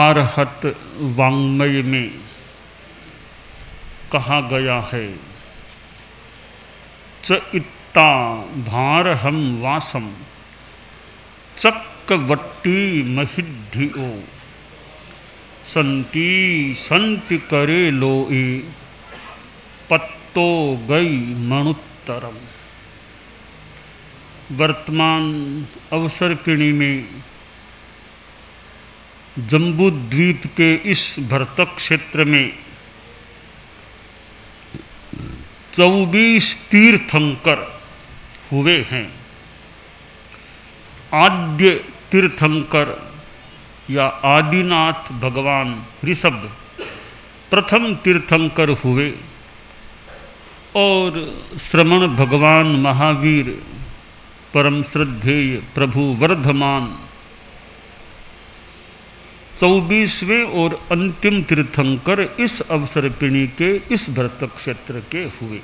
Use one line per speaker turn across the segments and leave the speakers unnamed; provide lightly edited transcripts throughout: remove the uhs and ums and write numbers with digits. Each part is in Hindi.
आरहत वाङ्मय में कहा गया है, च इत्ता भारहम वासम चक्रवट्टी महिधियो संति संति करे लोए पत्तो गई मणुत्तरम। वर्तमान अवसर्पिणी में जम्बूद्वीप के इस भरतक क्षेत्र में 24 तीर्थंकर हुए हैं। आद्य तीर्थंकर या आदिनाथ भगवान ऋषभ प्रथम तीर्थंकर हुए और श्रमण भगवान महावीर परम श्रद्धेय प्रभु वर्धमान 24वें और अंतिम तीर्थंकर इस अवसर्पिणी के इस भरतक क्षेत्र के हुए।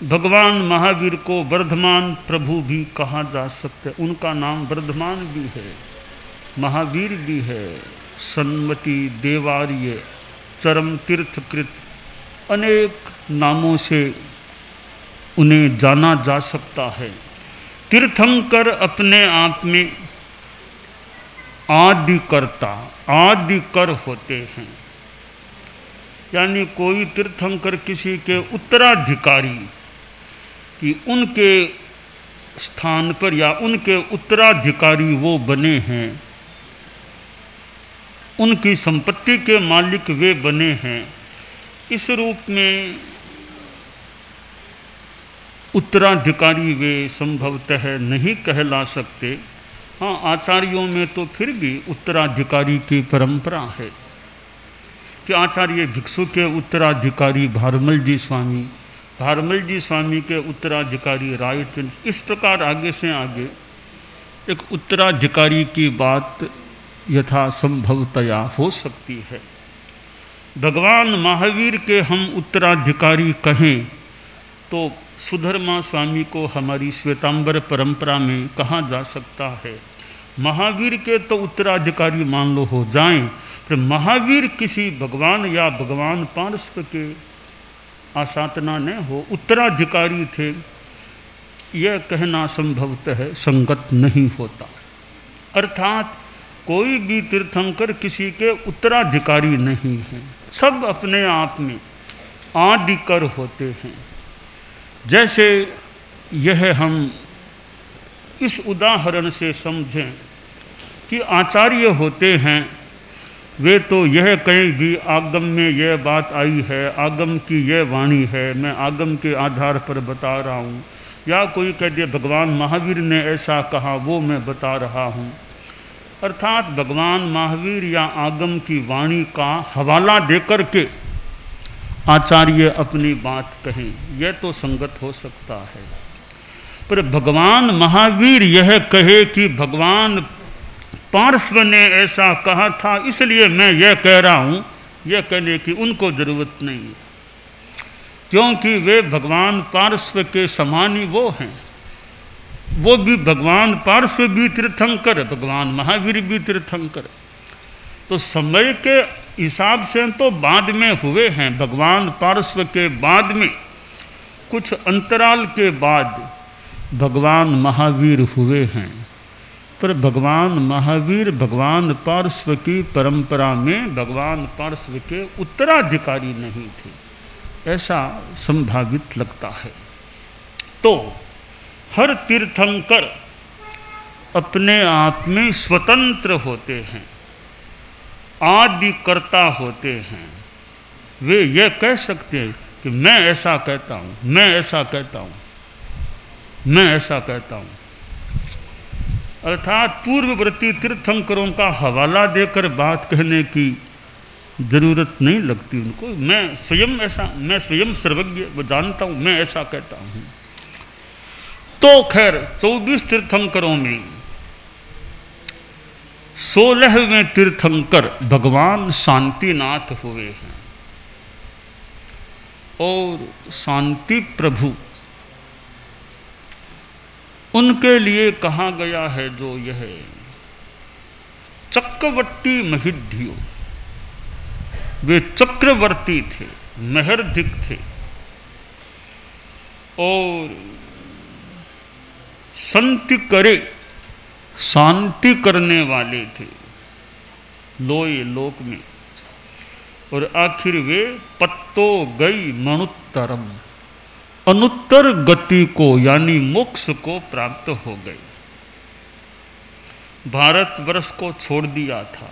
भगवान महावीर को वर्धमान प्रभु भी कहा जा सकता है। उनका नाम वर्धमान भी है, महावीर भी है, सन्मति, देवार्य, चरम तीर्थकृत अनेक नामों से उन्हें जाना जा सकता है। तीर्थंकर अपने आप में आदिकर्ता आदिकर होते हैं, यानी कोई तीर्थंकर किसी के उत्तराधिकारी कि उनके स्थान पर या उनके उत्तराधिकारी वो बने हैं, उनकी संपत्ति के मालिक वे बने हैं। इस रूप में उत्तराधिकारी वे संभवतः नहीं कहला सकते। हाँ, आचार्यों में तो फिर भी उत्तराधिकारी की परंपरा है कि आचार्य भिक्षु के उत्तराधिकारी भारमल जी स्वामी के उत्तराधिकारी रायचंद, इस प्रकार आगे से आगे एक उत्तराधिकारी की बात यथा संभवतया हो सकती है। भगवान महावीर के हम उत्तराधिकारी कहें तो सुधर्मा स्वामी को हमारी श्वेतांबर परंपरा में कहा जा सकता है। महावीर के तो उत्तराधिकारी मान लो हो जाएं, फिर महावीर किसी भगवान या भगवान पार्श्व के आसातना न हो, उत्तराधिकारी थे, यह कहना संभवतः संगत नहीं होता। अर्थात कोई भी तीर्थंकर किसी के उत्तराधिकारी नहीं है, सब अपने आप में आदिकर होते हैं। जैसे यह हम इस उदाहरण से समझें कि आचार्य होते हैं, वे तो यह कहीं भी आगम में यह बात आई है, आगम की यह वाणी है, मैं आगम के आधार पर बता रहा हूँ, या कोई कह दे भगवान महावीर ने ऐसा कहा वो मैं बता रहा हूँ। अर्थात भगवान महावीर या आगम की वाणी का हवाला देकर के आचार्य अपनी बात कहें, यह तो संगत हो सकता है। पर भगवान महावीर यह कहे कि भगवान पार्श्व ने ऐसा कहा था इसलिए मैं यह कह रहा हूँ, यह कहने की उनको जरूरत नहीं है, क्योंकि वे भगवान पार्श्व के समान ही वो हैं। वो भी भगवान पार्श्व भी तीर्थंकर, भगवान महावीर भी तीर्थंकर। तो समय के हिसाब से तो बाद में हुए हैं, भगवान पार्श्व के बाद में कुछ अंतराल के बाद भगवान महावीर हुए हैं। पर भगवान महावीर भगवान पार्श्व की परंपरा में भगवान पार्श्व के उत्तराधिकारी नहीं थे, ऐसा संभावित लगता है। तो हर तीर्थंकर अपने आप में स्वतंत्र होते हैं, आदिकर्ता होते हैं। वे यह कह सकते हैं कि मैं ऐसा कहता हूँ, मैं ऐसा कहता हूँ, मैं ऐसा कहता हूँ। अर्थात पूर्ववर्ती तीर्थंकरों का हवाला देकर बात कहने की जरूरत नहीं लगती उनको। मैं स्वयं सर्वज्ञ वो जानता हूँ, मैं ऐसा कहता हूँ। तो खैर 24 तीर्थंकरों में 16वें तीर्थंकर भगवान शांतिनाथ हुए हैं। और शांति प्रभु उनके लिए कहा गया है जो यह चक्रवर्ती महिध्यो, वे चक्रवर्ती थे, मेहरधिक थे और संति करे, शांति करने वाले थे लोय लोक में। और आखिर वे पत्तो गई मणुत्तरम, अनुत्तर गति को यानी मोक्ष को प्राप्त हो गए। भारतवर्ष को छोड़ दिया था।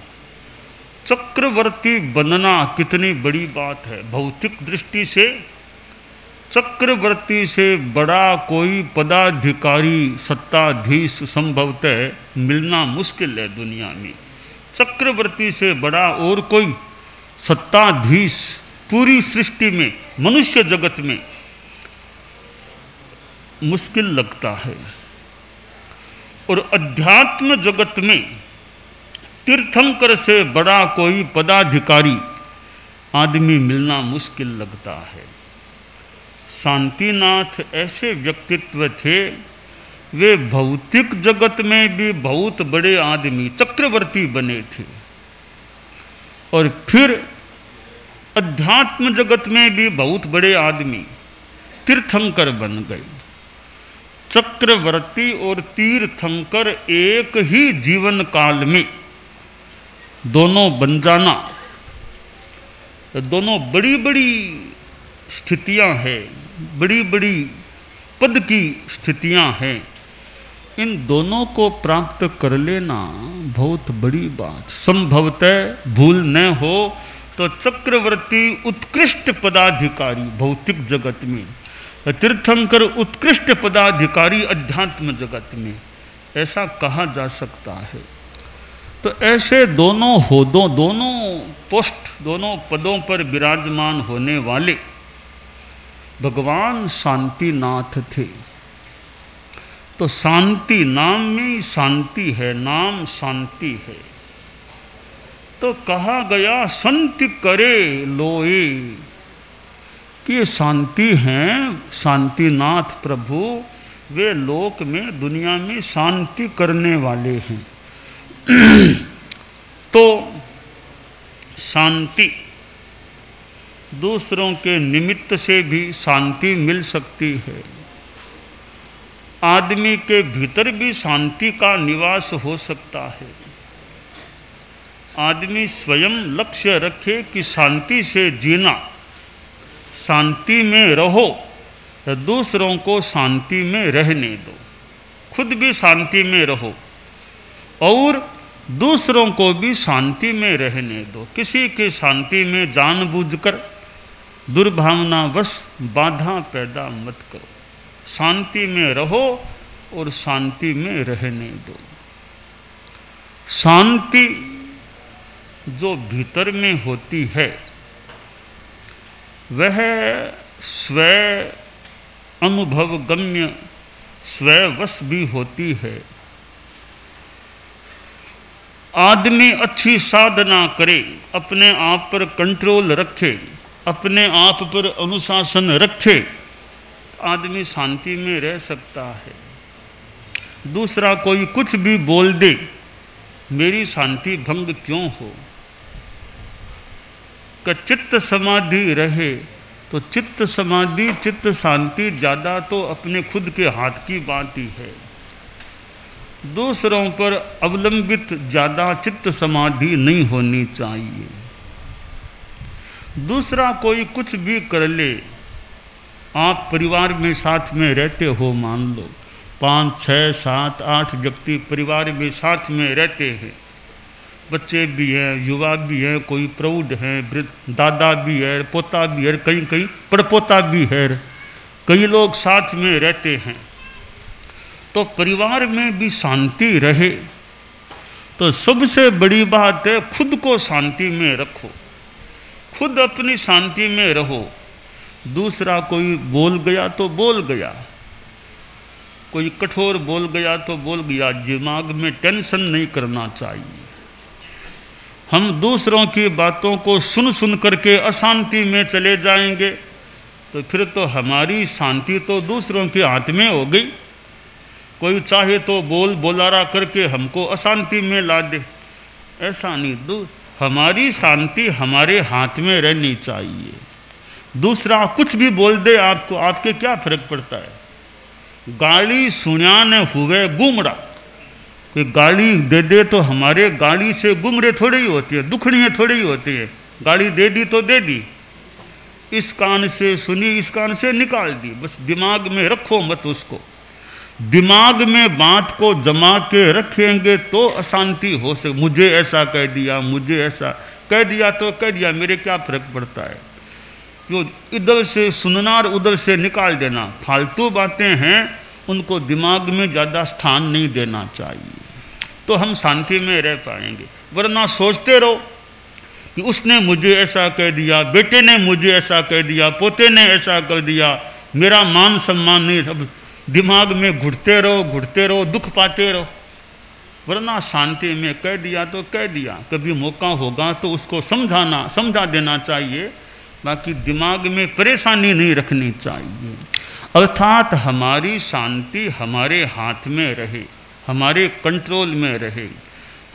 चक्रवर्ती बनना कितनी बड़ी बात है। भौतिक दृष्टि से चक्रवर्ती से बड़ा कोई पदाधिकारी सत्ताधीश संभवतः मिलना मुश्किल है दुनिया में। चक्रवर्ती से बड़ा और कोई सत्ताधीश पूरी सृष्टि में, मनुष्य जगत में मुश्किल लगता है। और अध्यात्म जगत में तीर्थंकर से बड़ा कोई पदाधिकारी आदमी मिलना मुश्किल लगता है। शांतिनाथ ऐसे व्यक्तित्व थे, वे भौतिक जगत में भी बहुत बड़े आदमी चक्रवर्ती बने थे और फिर अध्यात्म जगत में भी बहुत बड़े आदमी तीर्थंकर बन गए। चक्रवर्ती और तीर्थंकर एक ही जीवन काल में दोनों बन जाना, दोनों बड़ी बड़ी स्थितियां हैं, बड़ी बड़ी पद की स्थितियां हैं। इन दोनों को प्राप्त कर लेना बहुत बड़ी बात। संभवतः भूल न हो तो चक्रवर्ती उत्कृष्ट पदाधिकारी भौतिक जगत में, तीर्थंकर उत्कृष्ट पदाधिकारी अध्यात्म जगत में, ऐसा कहा जा सकता है। तो ऐसे दोनों होदों, दोनों पोस्ट, दोनों पदों पर विराजमान होने वाले भगवान शांतिनाथ थे। तो शांति, नाम में शांति है, नाम शांति है। तो कहा गया संति करे लोए कि शांति हैं शांतिनाथ प्रभु, वे लोक में, दुनिया में शांति करने वाले हैं। तो शांति, दूसरों के निमित्त से भी शांति मिल सकती है। आदमी के भीतर भी शांति का निवास हो सकता है। आदमी स्वयं लक्ष्य रखे कि शांति से जीना, शांति में रहो, दूसरों को शांति में रहने दो, खुद भी शांति में रहो और दूसरों को भी शांति में रहने दो। किसी की शांति में जानबूझकर दुर्भावनावश बाधा पैदा मत करो। शांति में रहो और शांति में रहने दो। शांति जो भीतर में होती है वह स्व अनुभव गम्य, स्ववश भी होती है। आदमी अच्छी साधना करे, अपने आप पर कंट्रोल रखे, अपने आप पर अनुशासन रखे, आदमी शांति में रह सकता है। दूसरा कोई कुछ भी बोल दे, मेरी शांति भंग क्यों हो? कि चित्त समाधि रहे तो चित्त समाधि, चित्त शांति ज़्यादा तो अपने खुद के हाथ की बात ही है। दूसरों पर अवलंबित ज़्यादा चित्त समाधि नहीं होनी चाहिए। दूसरा कोई कुछ भी कर ले, आप परिवार में साथ में रहते हो, मान लो 5, 6, 7, 8 व्यक्ति परिवार में साथ में रहते हैं, बच्चे भी हैं, युवा भी हैं, कोई प्रौढ़ हैं, वृद्ध, दादा भी है, पोता भी है, कहीं कहीं पड़पोता भी है, कई लोग साथ में रहते हैं। तो परिवार में भी शांति रहे तो सबसे बड़ी बात है खुद को शांति में रखो, खुद अपनी शांति में रहो। दूसरा कोई बोल गया तो बोल गया, कोई कठोर बोल गया तो बोल गया, दिमाग में टेंशन नहीं करना चाहिए। हम दूसरों की बातों को सुन सुन करके अशांति में चले जाएंगे तो फिर तो हमारी शांति तो दूसरों के हाथ में हो गई। कोई चाहे तो बोल बोलारा करके हमको अशांति में ला दे, ऐसा नहीं, हमारी शांति हमारे हाथ में रहनी चाहिए। दूसरा कुछ भी बोल दे आपको, आपके क्या फर्क पड़ता है? गाली सुना न हुए गुमरा, कोई गाली दे दे तो हमारे गाली से गुमरे थोड़ी ही होती है, दुखड़ियाँ थोड़ी ही होती है। गाली दे दी तो दे दी, इस कान से सुनी इस कान से निकाल दी, बस दिमाग में रखो मत उसको। दिमाग में बात को जमा के रखेंगे तो अशांति हो सके। मुझे ऐसा कह दिया, मुझे ऐसा कह दिया तो कह दिया, मेरे क्या फर्क पड़ता है? जो इधर से सुनना और उधर से निकाल देना फालतू बातें हैं, उनको दिमाग में ज़्यादा स्थान नहीं देना चाहिए, तो हम शांति में रह पाएंगे। वरना सोचते रहो कि उसने मुझे ऐसा कह दिया, बेटे ने मुझे ऐसा कह दिया, पोते ने ऐसा कर दिया, मेरा मान सम्मान नहीं, अब दिमाग में घुटते रहो, दुख पाते रहो। वरना शांति में कह दिया तो कह दिया, कभी मौका होगा तो उसको समझा देना चाहिए, बाकी दिमाग में परेशानी नहीं रखनी चाहिए। अर्थात हमारी शांति हमारे हाथ में रहे, हमारे कंट्रोल में रहे,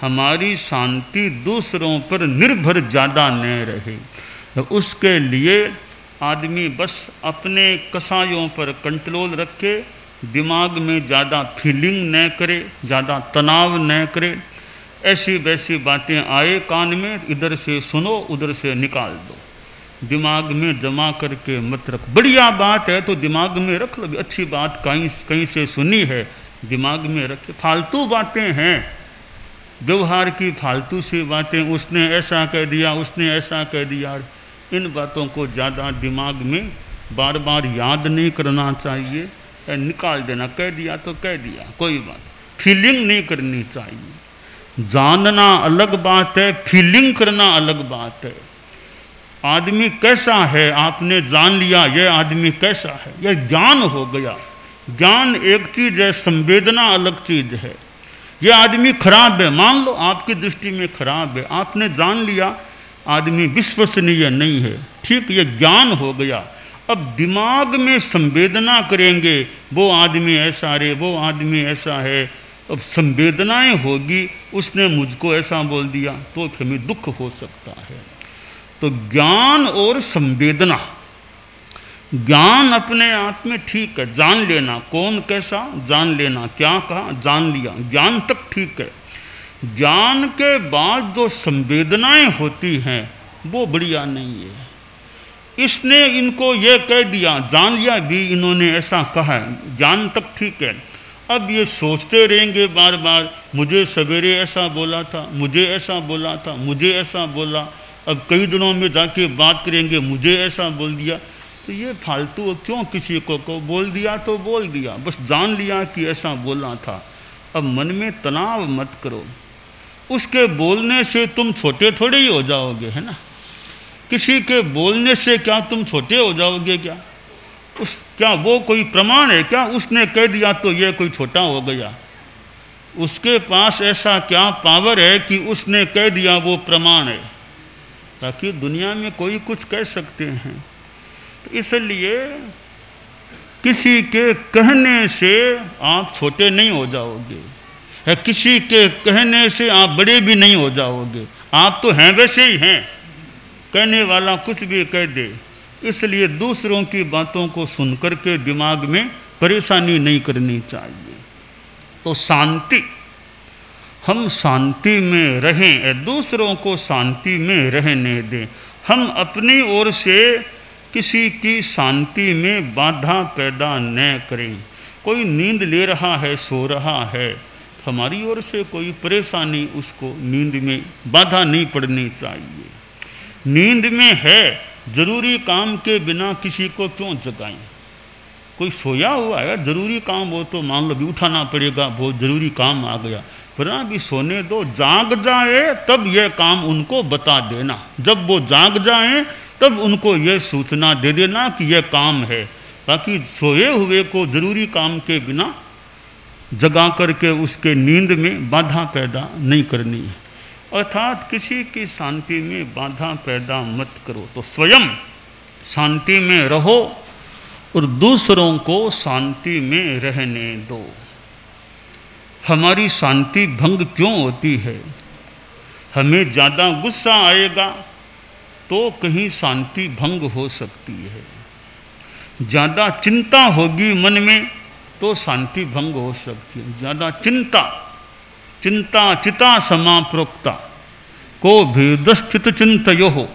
हमारी शांति दूसरों पर निर्भर ज़्यादा न रहे। तो उसके लिए आदमी बस अपने कसायों पर कंट्रोल रखे, दिमाग में ज़्यादा फीलिंग न करे, ज़्यादा तनाव न करे। ऐसी वैसी बातें आए कान में, इधर से सुनो उधर से निकाल दो, दिमाग में जमा करके मत रख। बढ़िया बात है तो दिमाग में रख लो, अच्छी बात कहीं से सुनी है, दिमाग में रखे। फालतू बातें हैं, व्यवहार की फालतू सी बातें, उसने ऐसा कह दिया, उसने ऐसा कह दिया, इन बातों को ज़्यादा दिमाग में बार बार याद नहीं करना चाहिए, निकाल देना। कह दिया तो कह दिया, कोई बात, फीलिंग नहीं करनी चाहिए। जानना अलग बात है, फीलिंग करना अलग बात है। आदमी कैसा है आपने जान लिया, यह आदमी कैसा है, यह ज्ञान हो गया। ज्ञान एक चीज़ है, संवेदना अलग चीज़ है। यह आदमी खराब है, मान लो आपकी दृष्टि में खराब है, आपने जान लिया आदमी विश्वसनीय नहीं है, ठीक, यह ज्ञान हो गया। अब दिमाग में संवेदना करेंगे, वो आदमी ऐसा रे, वो आदमी ऐसा है, अब संवेदनाएं होगी, उसने मुझको ऐसा बोल दिया तो हमें दुख हो सकता है। तो ज्ञान और संवेदना, ज्ञान अपने आप में ठीक है, जान लेना कौन कैसा, जान लेना क्या कहा, जान लिया, ज्ञान तक ठीक है। ज्ञान के बाद जो संवेदनाएं होती हैं वो बढ़िया नहीं है। इसने इनको ये कह दिया, जान लिया भी इन्होंने ऐसा कहा है, ज्ञान तक ठीक है। अब ये सोचते रहेंगे बार बार, मुझे सवेरे ऐसा बोला था, मुझे ऐसा बोला था, मुझे ऐसा बोला। अब कई दिनों में जाके बात करेंगे, मुझे ऐसा बोल दिया। तो ये फालतू क्यों किसी को बोल दिया तो बोल दिया, बस जान लिया कि ऐसा बोला था। अब मन में तनाव मत करो, उसके बोलने से तुम छोटे थोड़े ही हो जाओगे, है ना। किसी के बोलने से क्या तुम छोटे हो जाओगे क्या? क्या वो कोई प्रमाण है क्या? उसने कह दिया तो ये कोई छोटा हो गया? उसके पास ऐसा क्या पावर है कि उसने कह दिया वो प्रमाण है? ताकि दुनिया में कोई कुछ कह सकते हैं। तो इसलिए किसी के कहने से आप छोटे नहीं हो जाओगे, है किसी के कहने से आप बड़े भी नहीं हो जाओगे। आप तो हैं वैसे ही हैं, कहने वाला कुछ भी कह दे। इसलिए दूसरों की बातों को सुनकर के दिमाग में परेशानी नहीं करनी चाहिए। तो शांति, हम शांति में रहें, दूसरों को शांति में रहने दें। हम अपनी ओर से किसी की शांति में बाधा पैदा न करें। कोई नींद ले रहा है, सो रहा है, हमारी ओर से कोई परेशानी, उसको नींद में बाधा नहीं पड़नी चाहिए। नींद में है, जरूरी काम के बिना किसी को क्यों जगाएं? कोई सोया हुआ है, जरूरी काम हो तो मान लो भी उठाना पड़ेगा, बहुत जरूरी काम आ गया, पर भी सोने दो, जाग जाए तब यह काम उनको बता देना। जब वो जाग जाएं तब उनको यह सूचना दे देना कि यह काम है। ताकि सोए हुए को जरूरी काम के बिना जगा करके उसके नींद में बाधा पैदा नहीं करनी है। अर्थात किसी की शांति में बाधा पैदा मत करो। तो स्वयं शांति में रहो और दूसरों को शांति में रहने दो। हमारी शांति भंग क्यों होती है? हमें ज़्यादा गुस्सा आएगा तो कहीं शांति भंग हो सकती है, ज़्यादा चिंता होगी मन में तो शांति भंग हो सकती है। ज़्यादा चिंता चिता समाप्रोक्ता को भेदस्थित चिंतयो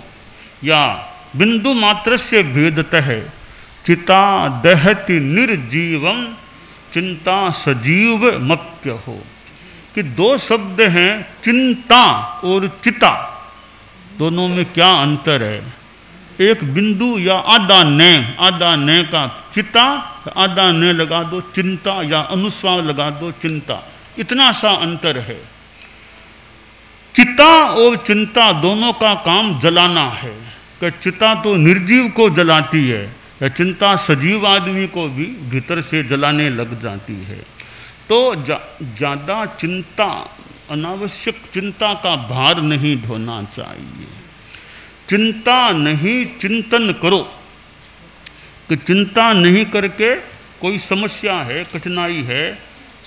या बिंदु मात्र से भेदतः चिता दहति निर्जीवम चिंता सजीव मप्य हो। कि दो शब्द हैं चिंता और चिता, दोनों में क्या अंतर है? एक बिंदु या आधा न का चिता, आधा न लगा दो चिंता, या अनुस्वार लगा दो चिंता, इतना सा अंतर है। चिता और चिंता दोनों का काम जलाना है, कि चिता तो निर्जीव को जलाती है, या चिंता सजीव आदमी को भी भीतर से जलाने लग जाती है। तो ज़्यादा चिंता, अनावश्यक चिंता का भार नहीं ढोना चाहिए। चिंता नहीं, चिंतन करो कि चिंता नहीं करके कोई समस्या है, कठिनाई है,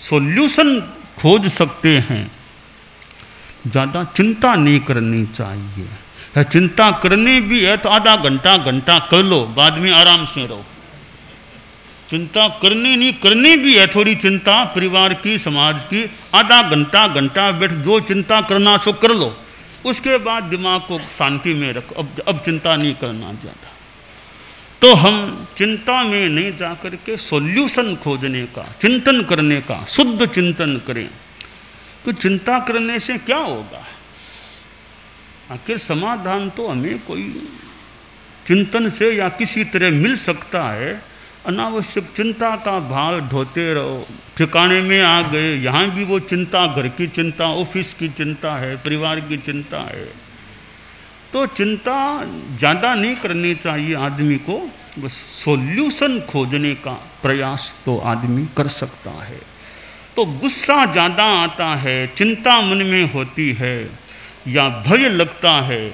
सॉल्यूशन खोज सकते हैं। ज़्यादा चिंता नहीं करनी चाहिए। है चिंता करनी भी है तो आधा घंटा कर लो, बाद में आराम से रहो। चिंता करनी भी है थोड़ी चिंता परिवार की, समाज की, आधा घंटा बैठ जो चिंता करना सो कर लो, उसके बाद दिमाग को शांति में रखो। अब चिंता नहीं करना ज़्यादा। तो हम चिंता में नहीं जा करके सॉल्यूशन खोजने का, चिंतन करने का, शुद्ध चिंतन करें। तो चिंता करने से क्या होगा? आखिर समाधान तो हमें कोई चिंतन से या किसी तरह मिल सकता है। अनावश्यक चिंता का भार ढोते रहो, ठिकाने में आ गए, यहाँ भी वो चिंता, घर की चिंता, ऑफिस की चिंता है, परिवार की चिंता है। तो चिंता ज़्यादा नहीं करनी चाहिए आदमी को, बस सॉल्यूशन खोजने का प्रयास तो आदमी कर सकता है। तो गुस्सा ज़्यादा आता है, चिंता मन में होती है, या भय लगता है,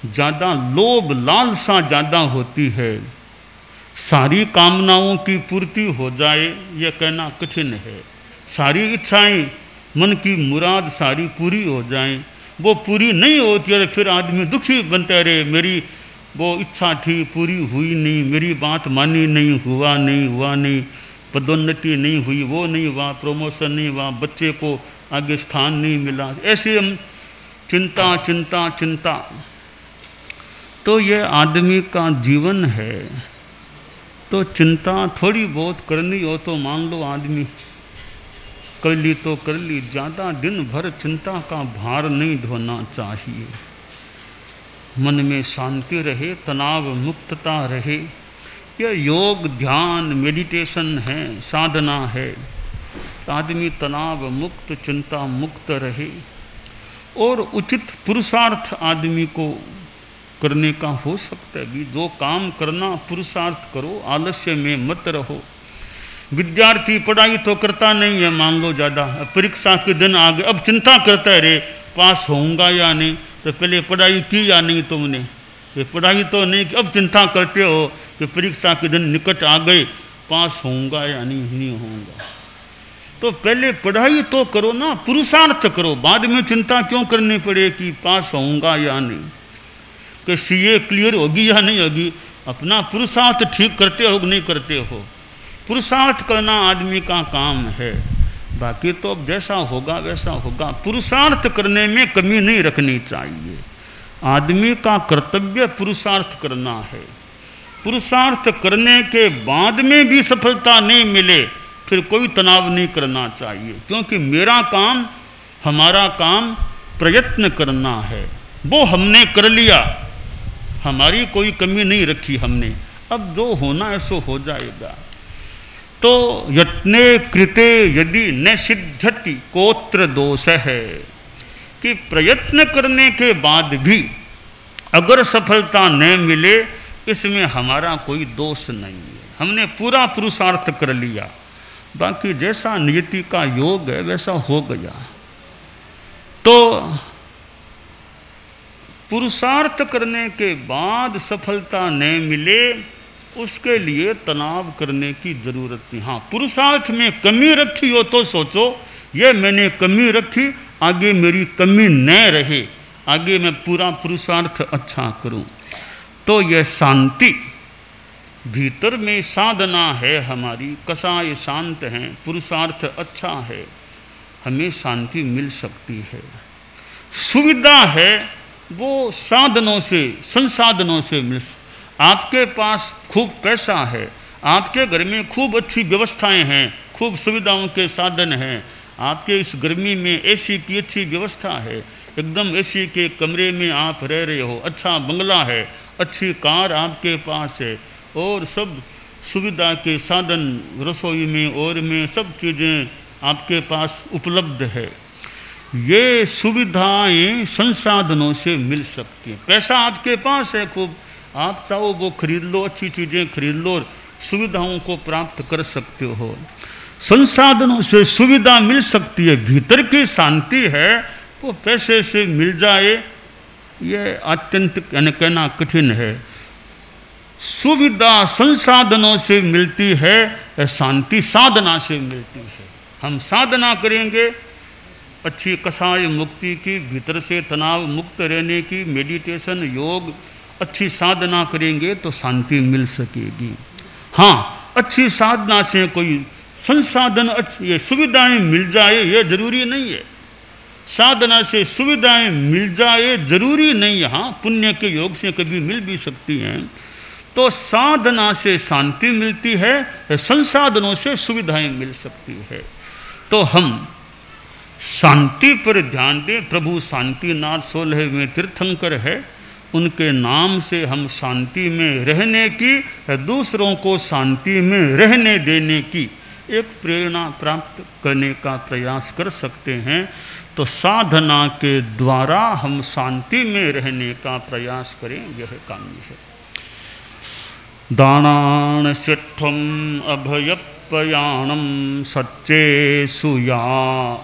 ज़्यादा लोभ लालसा ज़्यादा होती है, सारी कामनाओं की पूर्ति हो जाए यह कहना कठिन है। सारी इच्छाएं, मन की मुराद सारी पूरी हो जाएं, वो पूरी नहीं होती है, फिर आदमी दुखी बनते रहे। मेरी वो इच्छा थी पूरी हुई नहीं, मेरी बात मानी नहीं, हुआ नहीं, पदोन्नति नहीं हुई, वो नहीं हुआ, प्रमोशन नहीं हुआ, बच्चे को आगे स्थान नहीं मिला। ऐसे हम चिंता। तो ये आदमी का जीवन है। तो चिंता थोड़ी बहुत करनी हो तो मान लो आदमी कर ली तो कर ली, ज़्यादा दिन भर चिंता का भार नहीं ढोना चाहिए। मन में शांति रहे, तनाव मुक्तता रहे। यह योग, ध्यान, मेडिटेशन है, साधना है। आदमी तनाव मुक्त, चिंता मुक्त रहे और उचित पुरुषार्थ आदमी को करने का हो सकता है भी। जो काम करना पुरुषार्थ करो, आलस्य में मत रहो। विद्यार्थी पढ़ाई तो करता नहीं है, मान लो ज़्यादा, परीक्षा के दिन आ गए, अब चिंता करता है रे पास होऊंगा या नहीं। तो पहले पढ़ाई की या नहीं तुमने? ये पढ़ाई तो नहीं की, अब चिंता करते हो कि परीक्षा के दिन निकट आ गए, पास होऊंगा या नहीं होऊंगा। तो पहले पढ़ाई तो करो ना, पुरुषार्थ करो, बाद में चिंता क्यों करनी पड़े कि पास होऊंगा या नहीं, कि सीए क्लियर होगी या नहीं होगी। अपना पुरुषार्थ ठीक करते हो कि नहीं करते हो? पुरुषार्थ करना आदमी का काम है। बाकी तो अब जैसा होगा वैसा होगा। पुरुषार्थ करने में कमी नहीं रखनी चाहिए। आदमी का कर्तव्य पुरुषार्थ करना है। पुरुषार्थ करने के बाद में भी सफलता नहीं मिले फिर कोई तनाव नहीं करना चाहिए, क्योंकि मेरा काम, हमारा काम प्रयत्न करना है। वो हमने कर लिया, हमारी कोई कमी नहीं रखी हमने। अब जो होना है सो हो जाएगा। तो यत्ने कृते यदि न सिद्ध्यति कोत्र दोष है, कि प्रयत्न करने के बाद भी अगर सफलता न मिले इसमें हमारा कोई दोष नहीं है। हमने पूरा पुरुषार्थ कर लिया, बाकी जैसा नियति का योग है वैसा हो गया। तो पुरुषार्थ करने के बाद सफलता न मिले उसके लिए तनाव करने की जरूरत नहीं। हाँ, पुरुषार्थ में कमी रखी हो तो सोचो ये मैंने कमी रखी, आगे मेरी कमी न रहे, आगे मैं पूरा पुरुषार्थ अच्छा करूं। तो यह शांति भीतर में साधना है हमारी, कसाय शांत हैं, पुरुषार्थ अच्छा है, हमें शांति मिल सकती है। सुविधा है वो साधनों से, संसाधनों से मिल। आपके पास खूब पैसा है, आपके घर में खूब अच्छी व्यवस्थाएं हैं, खूब सुविधाओं के साधन हैं, आपके इस गर्मी में एसी की अच्छी व्यवस्था है, एकदम एसी के कमरे में आप रह रहे हो, अच्छा बंगला है, अच्छी कार आपके पास है, और सब सुविधा के साधन रसोई में और में सब चीज़ें आपके पास उपलब्ध है। ये सुविधाएं संसाधनों से मिल सकती हैं। पैसा आपके पास है खूब, आप चाहो वो खरीद लो, अच्छी चीज़ें खरीद लो और सुविधाओं को प्राप्त कर सकते हो। संसाधनों से सुविधा मिल सकती है, भीतर की शांति है वो पैसे से मिल जाए ये अत्यंत कहना कठिन है। सुविधा संसाधनों से मिलती है, शांति साधना से मिलती है। हम साधना करेंगे अच्छी कसाय मुक्ति की, भीतर से तनाव मुक्त रहने की, मेडिटेशन योग अच्छी साधना करेंगे तो शांति मिल सकेगी। हाँ, अच्छी साधना से कोई संसाधन अच्छी ये सुविधाएं मिल जाए ये जरूरी नहीं है, साधना से सुविधाएं मिल जाए जरूरी नहीं है। हाँ, पुण्य के योग से कभी मिल भी सकती हैं। तो साधना से शांति मिलती है, संसाधनों से सुविधाएं मिल सकती है। तो हम शांति पर ध्यान दें। प्रभु शांतिनाथ 16वें तीर्थंकर है, उनके नाम से हम शांति में रहने की, दूसरों को शांति में रहने देने की एक प्रेरणा प्राप्त करने का प्रयास कर सकते हैं। तो साधना के द्वारा हम शांति में रहने का प्रयास करें, यह काम्य है। दानान सिद्धम अभयपयाणम सच्चेषु या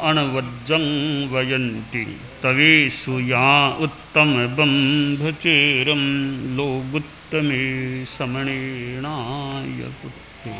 अणवज्जं वयन्ति तवेषु या उत्तम बंभचेरम लोगुत्तमे समणेनाय पुत्रे।